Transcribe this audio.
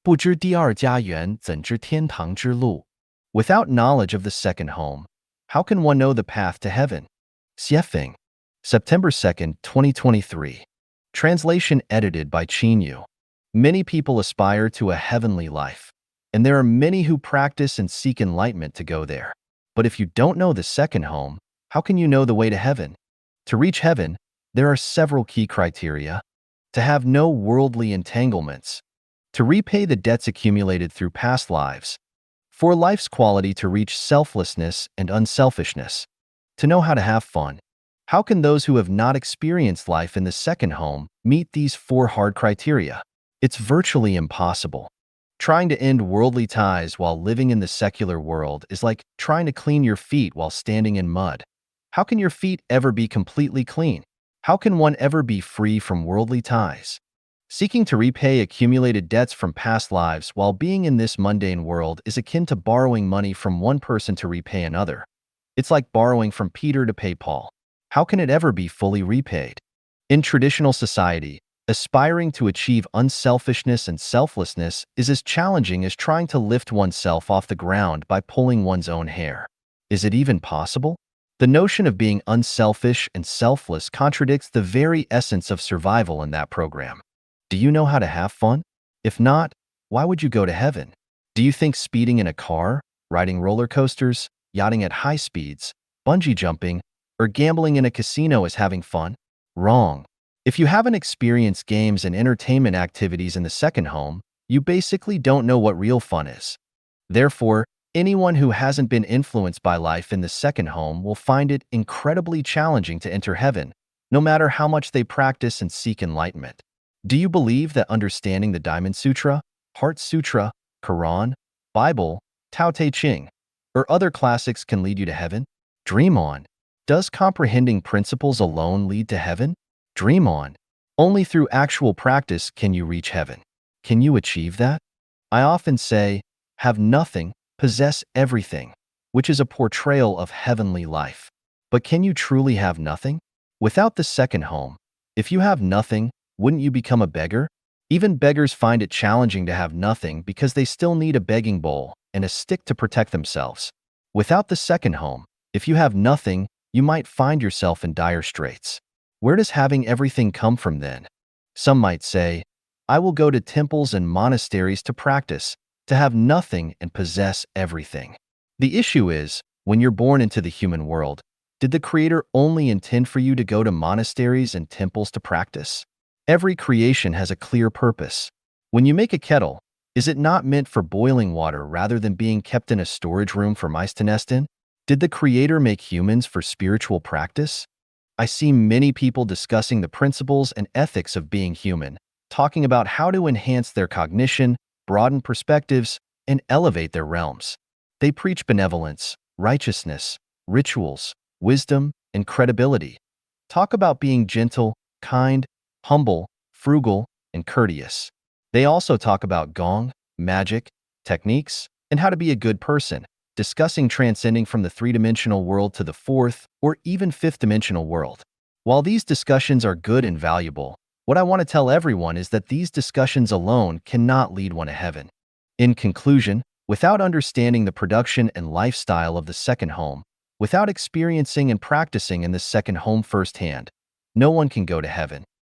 不知第二家园，怎知天堂之路? Without knowledge of the second home, how can one know the path to heaven? Xiefeng, September 2nd, 2023. Translation edited by Qin Yu. Many people aspire to a heavenly life, and there are many who practice and seek enlightenment to go there. But if you don't know the second home, how can you know the way to heaven? To reach heaven, there are several key criteria. To have no worldly entanglements. To repay the debts accumulated through past lives. For life's quality to reach selflessness and unselfishness. To know how to have fun. How can those who have not experienced life in the second home meet these four hard criteria? It's virtually impossible. Trying to end worldly ties while living in the secular world is like trying to clean your feet while standing in mud. How can your feet ever be completely clean? How can one ever be free from worldly ties? Seeking to repay accumulated debts from past lives while being in this mundane world is akin to borrowing money from one person to repay another. It's like borrowing from Peter to pay Paul. How can it ever be fully repaid? In traditional society, aspiring to achieve unselfishness and selflessness is as challenging as trying to lift oneself off the ground by pulling one's own hair. Is it even possible? The notion of being unselfish and selfless contradicts the very essence of survival in that program. Do you know how to have fun? If not, why would you go to heaven? Do you think speeding in a car, riding roller coasters, yachting at high speeds, bungee jumping, or gambling in a casino is having fun? Wrong. If you haven't experienced games and entertainment activities in the second home, you basically don't know what real fun is. Therefore, anyone who hasn't been influenced by life in the second home will find it incredibly challenging to enter heaven, no matter how much they practice and seek enlightenment. Do you believe that understanding the Diamond Sutra, Heart Sutra, Quran, Bible, Tao Te Ching, or other classics can lead you to heaven? Dream on. Does comprehending principles alone lead to heaven? Dream on. Only through actual practice can you reach heaven. Can you achieve that? I often say, have nothing, possess everything, which is a portrayal of heavenly life. But can you truly have nothing? Without the second home, if you have nothing, wouldn't you become a beggar? Even beggars find it challenging to have nothing because they still need a begging bowl and a stick to protect themselves. Without the second home, if you have nothing, you might find yourself in dire straits. Where does having everything come from then? Some might say, I will go to temples and monasteries to practice, to have nothing and possess everything. The issue is, when you're born into the human world, did the Creator only intend for you to go to monasteries and temples to practice? Every creation has a clear purpose. When you make a kettle, is it not meant for boiling water rather than being kept in a storage room for mice to nest in? Did the Creator make humans for spiritual practice? I see many people discussing the principles and ethics of being human, talking about how to enhance their cognition, broaden perspectives, and elevate their realms. They preach benevolence, righteousness, rituals, wisdom, and credibility. Talk about being gentle, kind, humble, frugal, and courteous. They also talk about gong, magic, techniques, and how to be a good person, discussing transcending from the three-dimensional world to the fourth or even fifth-dimensional world. While these discussions are good and valuable, what I want to tell everyone is that these discussions alone cannot lead one to heaven. In conclusion, without understanding the production and lifestyle of the second home, without experiencing and practicing in the second home firsthand, no one can go to heaven.